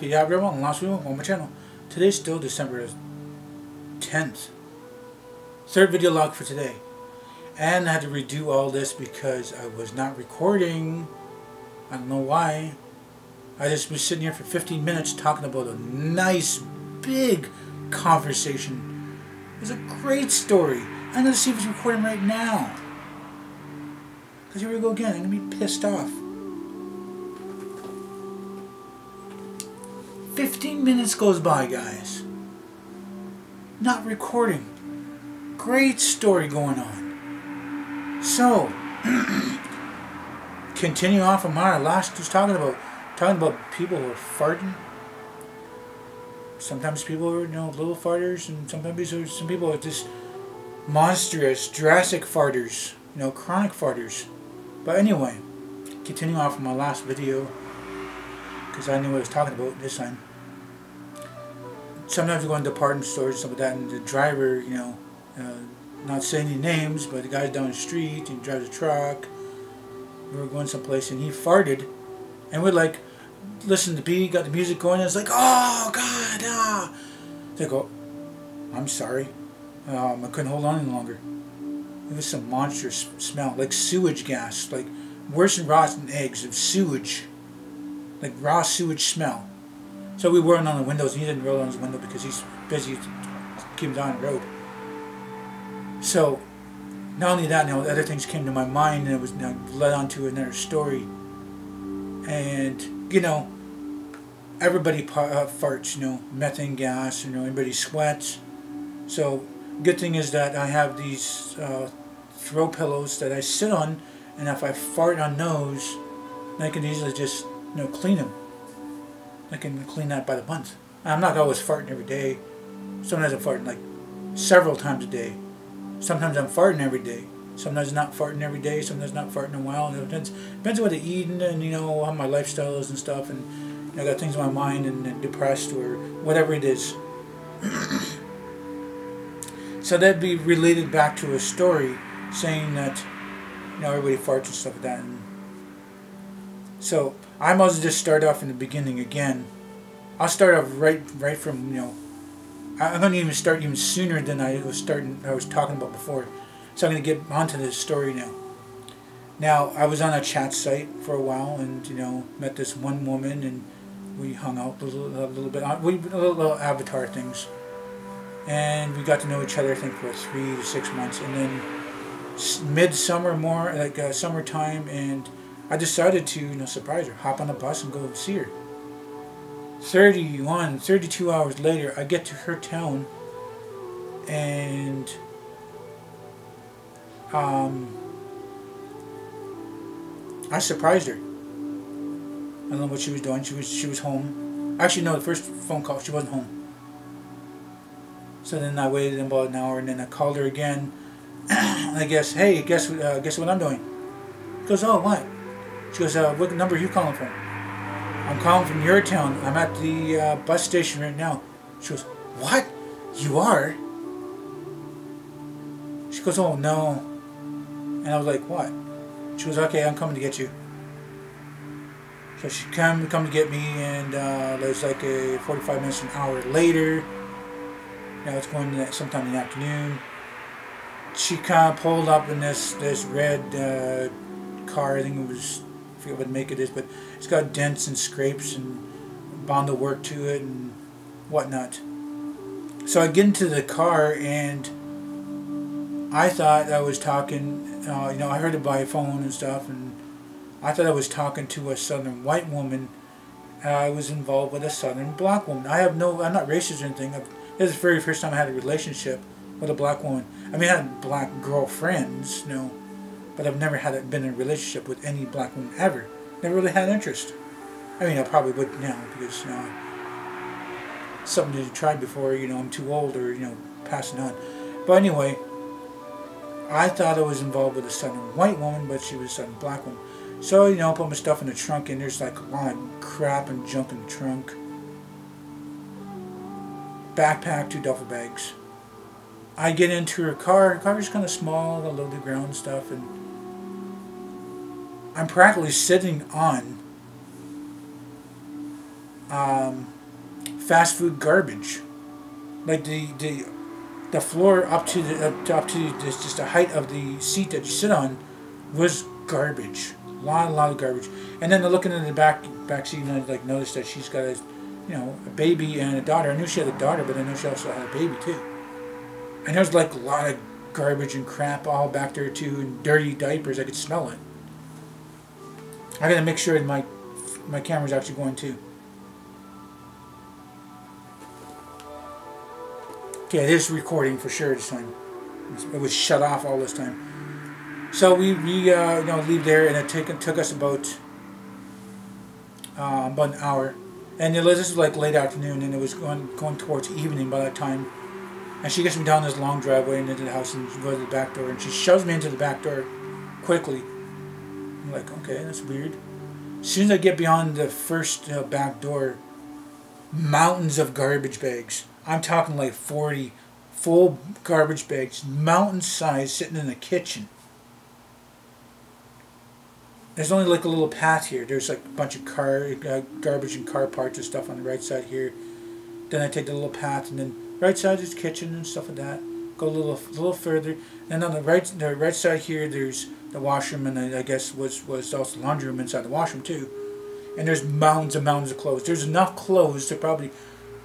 Okay, yeah, everyone, LostPhoenixWolf on my channel. Today's still December 10th. Third video log for today. And I had to redo all this because I was not recording. I don't know why. I just was sitting here for 15 minutes talking about a nice, big conversation. It was a great story. I'm going to see if it's recording right now. Because here we go again. I'm going to be pissed off. 15 minutes goes by, guys. Not recording. Great story going on. So, continue on from our last was talking about people who are farting. Sometimes people are, little farters, and sometimes some people are just monstrous, drastic farters, chronic farters. But anyway, continue on from my last video, because I knew what I was talking about this time. Sometimes we go into department stores and stuff like that, and the driver, not saying any names, but the guy's down the street, and he drives a truck. We were going someplace, and he farted, and we're like, listen to the beat, got the music going, and it's like, oh God, ah. It's like, oh, I'm sorry, I couldn't hold on any longer. It was some monstrous smell, like sewage gas, like worse than rotten eggs, of sewage, like raw sewage smell. So we weren't on the windows, and he didn't roll on his window because he's busy keeping down the road. So, not only that, other things came to my mind, and it was led on to another story. And, everybody farts, methane gas, everybody sweats. So, good thing is that I have these throw pillows that I sit on, and if I fart on those, I can easily just, clean them. I can clean that by the month. I'm not always farting every day. Sometimes I'm farting like several times a day. Sometimes I'm farting every day. Sometimes not farting every day. Sometimes not farting in a while. It depends on what I'm eating and how my lifestyle is and stuff. And I got things on my mind and depressed or whatever it is. So that'd be related back to a story saying that everybody farts and stuff like that. And so I might as well just start off in the beginning again. I'll start off right from I'm going to even start even sooner than I was talking about before. So I'm going to get onto this story now. Now I was on a chat site for a while and met this one woman and we hung out a little bit on little avatar things, and we got to know each other I think for 3 to 6 months, and then midsummer more like summertime, and I decided to surprise her, hop on a bus and go see her. 32 hours later, I get to her town, and I surprised her. I don't know what she was doing. She was home. Actually, no, the first phone call she wasn't home. So then I waited about an hour, and then I called her again. And I guess, hey, guess what I'm doing? She goes, oh, what? She goes, what number are you calling from? I'm calling from your town. I'm at the bus station right now. She goes, what? You are? She goes, oh no. And I was like, what? She goes, okay, I'm coming to get you. So she come to get me, and it was like a 45 minutes, an hour later. Now it's going sometime in the afternoon. She kind of pulled up in this red car. I think it was, I forget what make it is, but it's got dents and scrapes and bound to work to it and whatnot. So I get into the car, and I thought I was talking, I heard it by phone and stuff, and I thought I was talking to a southern white woman. I was involved with a southern black woman. I'm not racist or anything. This is the very first time I had a relationship with a black woman. I mean, I had black girlfriends, but I've never been in a relationship with any black woman ever. Never really had interest. I mean, I probably would now because something to try before I'm too old or passing on. But anyway, I thought I was involved with a southern white woman, but she was a southern black woman. So I put my stuff in the trunk, and there's like a lot of crap and junk in the trunk. Backpack, 2 duffel bags. I get into her car. Her car is kind of small, got low to the ground and stuff, and I'm practically sitting on fast food garbage. Like the floor up to just the height of the seat that you sit on was garbage. A lot of garbage. And then looking in the back seat, and I like noticed that she's got a, a baby and a daughter. I knew she had a daughter, but I know she also had a baby too. And there's like a lot of garbage and crap all back there too, and dirty diapers. I could smell it. I gotta make sure that my camera's actually going too. Okay, it is recording for sure this time. It was shut off all this time. So we leave there, and it took us about an hour. And this was like late afternoon, and it was going towards evening by that time. And she gets me down this long driveway and into the house, and she goes to the back door, and she shoves me into the back door quickly. I'm like, okay, that's weird. As soon as I get beyond the first back door, mountains of garbage bags. I'm talking like 40 full garbage bags, mountain size, sitting in the kitchen. There's only like a little path here. There's like a bunch of garbage and car parts and stuff on the right side here. Then I take the little path, and then right side is kitchen and stuff like that. Go a little further, and on the right side here, there's the washroom, and I guess was also the laundry room inside the washroom too. And there's mountains and mountains of clothes. There's enough clothes to probably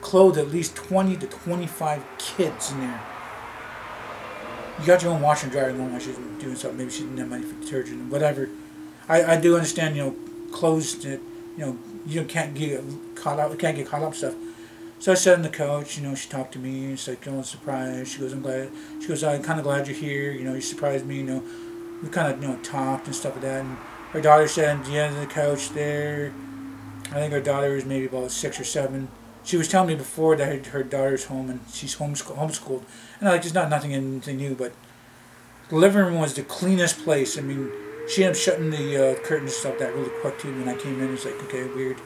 clothe at least 20 to 25 kids in there. You got your own washer and dryer going while she's doing something. Maybe she didn't have money for detergent, whatever. I do understand, clothes that, you can't get caught up stuff. So I sat on the couch, she talked to me, and she's like, surprised. She goes, I'm kind of glad you're here, you surprised me, we kind of, talked and stuff like that. And her daughter sat at the end of the couch there. I think her daughter was maybe about 6 or 7. She was telling me before that her daughter's home, and she's homeschooled. And there's nothing new, but the living room was the cleanest place. I mean, she ended up shutting the curtains and stuff that really quick too. When I came in, it's like, okay, weird.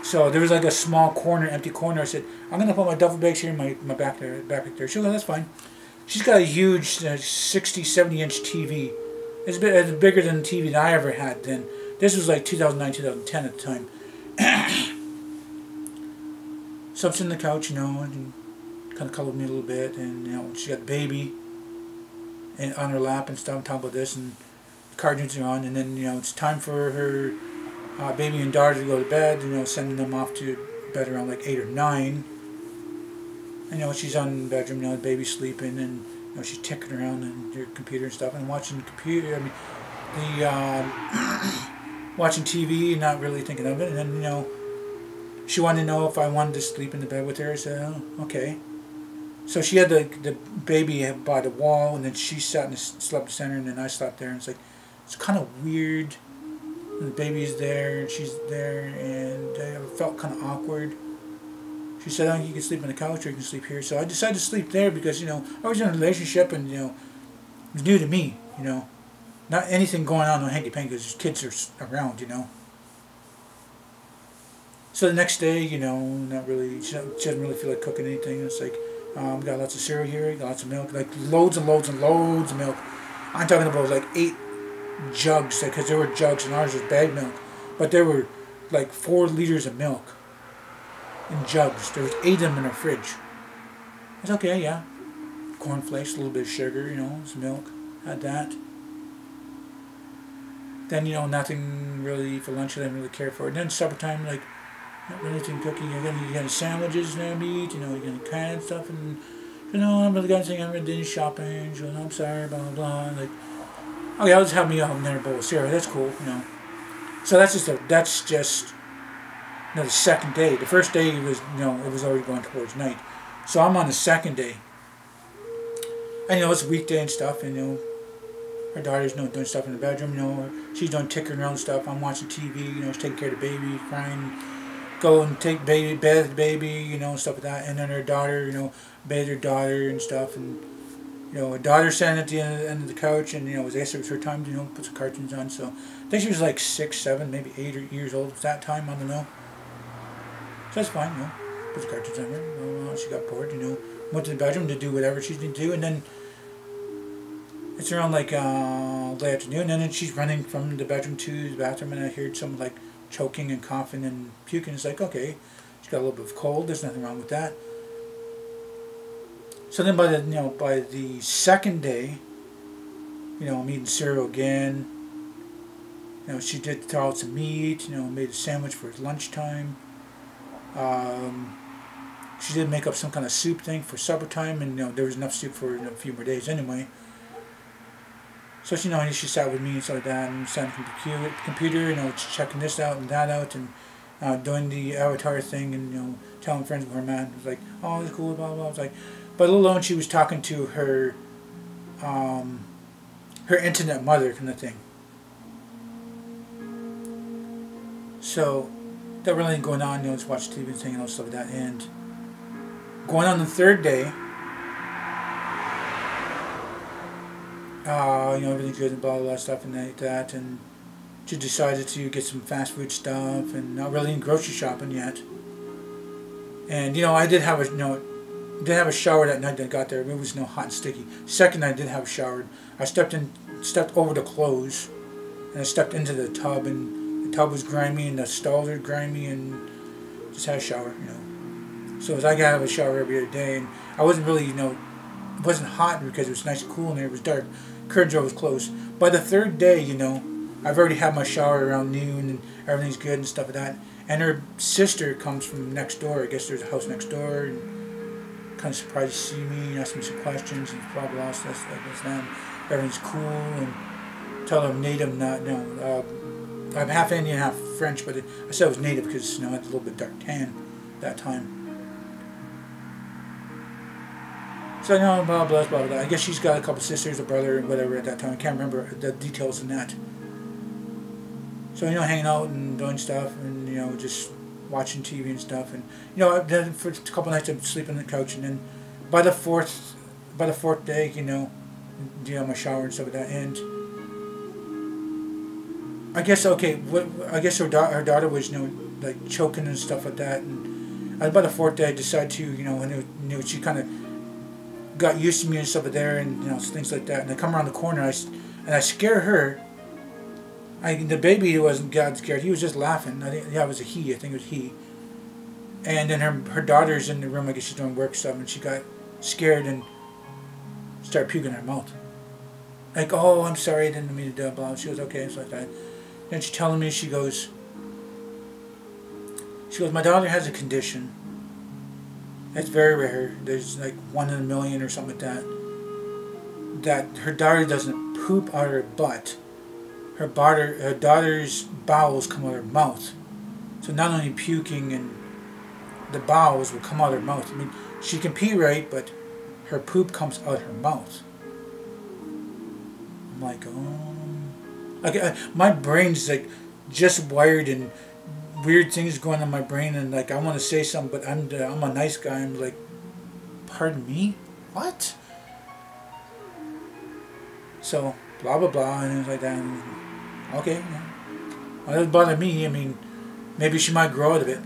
So there was like a small corner, empty corner. I said, I'm gonna put my duffel bags here in my back there. She goes, that's fine. She's got a huge 60, 70-inch TV. It's bigger than the TV that I ever had then. This was like 2009, 2010 at the time. So I'm sitting on the couch, and kind of cuddled me a little bit, and she got the baby and on her lap and stuff. I'm talking about this, and the cartoons are on, and then it's time for her baby and daughter to go to bed. Sending them off to bed around like 8 or 9. And she's on the bedroom. The baby's sleeping, and she's ticking around on her computer and stuff, and watching the computer. Watching TV, not really thinking of it, and then she wanted to know if I wanted to sleep in the bed with her. I said, oh, okay. So she had the baby by the wall, and then she sat and slept in the center, and then I slept there. And it's kind of weird. And the baby's there, and she's there, and I felt kind of awkward. She said, oh, you can sleep on the couch or you can sleep here. So I decided to sleep there because, I was in a relationship, and, it was new to me, Not anything going on hanky-panky because kids are around, So the next day, not really, she doesn't really feel like cooking anything. It's like, we got lots of cereal here, got lots of milk, like loads and loads and loads of milk. I'm talking about like 8 jugs, because there were jugs and ours was bag milk. But there were like 4 liters of milk in jugs. There was 8 of them in our fridge. It's okay, yeah. Cornflakes, a little bit of sugar, some milk. Had that. Then, nothing really for lunch. I didn't really care for it. And then supper time, like, not really anything cooking. You got sandwiches and meat, you got canned stuff, and I haven't really got anything. I haven't done any shopping. She goes, I'm sorry, blah blah blah. Like, okay, I'll just have me another bowl of cereal. That's cool, So that's just the second day. The first day was it was already going towards night. So I'm on the second day. And it's a weekday and stuff, and her daughter's doing stuff in the bedroom, she's doing tickering around stuff. I'm watching TV, she's taking care of the baby, crying, go and take bathe the baby, stuff like that. And then her daughter, bathe her daughter and stuff. And her daughter sat at the end of the couch, and I guess it was her time to put some cartoons on. So I think she was like 6, 7, maybe 8 years old at that time. I don't know. So that's fine, put the cartoons on her. She got bored, went to the bedroom to do whatever she needed to do, and then it's around like late afternoon, and then she's running from the bedroom to the bathroom, and I heard some like choking and coughing and puking. It's like, okay, she's got a little bit of cold. There's nothing wrong with that. So then by the second day, I'm eating cereal again. She did throw out some meat. Made a sandwich for lunchtime. She did make up some kind of soup thing for supper time, and there was enough soup for a few more days anyway. So she sat with me and stuff like that, and sat on the computer, checking this out and that out, and doing the avatar thing, and telling friends where I'm at. It was like, oh, it's cool, blah blah blah. I was like, but alone she was talking to her, her internet mother kind of thing. So that really ain't going on. Just watch TV and thing and all stuff like that, and going on the third day. Everything's good and blah blah stuff and like that, and she decided to get some fast food stuff and not really in grocery shopping yet. And I did have a shower that night that I got there. It was hot and sticky. Second night I did have a shower. I stepped over the clothes, and I stepped into the tub, and the tub was grimy and the stalls were grimy, and just had a shower. So as I got out of a shower every other day, and I wasn't really it wasn't hot because it was nice and cool and it was dark. Curtains were always closed. By the third day, I've already had my shower around noon and everything's good and stuff like that. And her sister comes from next door. I guess there's a house next door, and kind of surprised to see me and asked me some questions and blah blah stuff. Everything's cool, and tell them I'm native, not I'm half Indian, half French, but I said I was native because I had a little bit dark tan that time. So blah blah blah blah. I guess she's got a couple sisters, a brother, and whatever at that time. I can't remember the details in that. So hanging out and doing stuff, and just watching TV and stuff, and then for a couple nights I'd sleep on the couch, and then by the fourth day, my shower and stuff like that, and I guess I guess her daughter was like choking and stuff like that, and by the fourth day I decided to when she kind of got used to me and stuff like there, and things like that, and I come around the corner and I scare her. The baby wasn't got scared. He was just laughing. It was a he. I think it was he. And then her daughter's in the room. I guess she's doing work stuff, and she got scared and started puking in her mouth. Like, oh, I'm sorry, I didn't mean to do blah. She was okay, and stuff like that. Then she's telling me, she goes, my daughter has a condition. It's very rare. There's like 1 in a million or something like that. That her daughter doesn't poop out of her butt. Her daughter's bowels come out of her mouth. So not only puking and the bowels will come out of her mouth. I mean, she can pee right, but her poop comes out of her mouth. I'm like, oh. My brain's like just wired and weird things going on in my brain, and like I want to say something, but I'm a nice guy. I'm like, pardon me? What? So blah blah blah and things like that. And, okay, yeah. Well, that doesn't bother me. I mean, maybe she might grow out of it.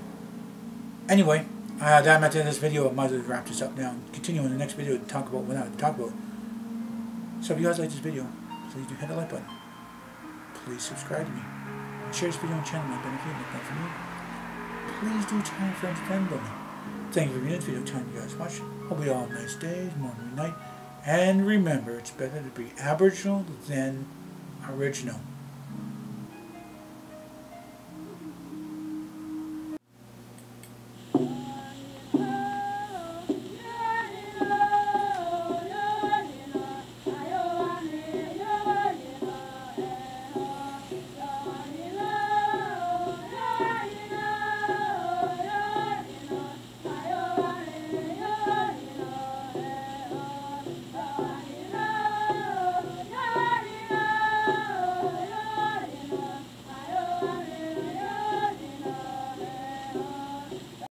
Anyway, I'm at the end of this video. I might as well wrap this up now and continue in the next video to talk about what I have to talk about. So if you guys like this video, please do hit the like button. Please subscribe to me. Share this video on the channel. My benefit, make that for me. Please do tell your friends and friends about me. Thank you for being in this video. Time you guys watch. Hope you all have nice days, morning, night. And remember, it's better to be Aboriginal than original.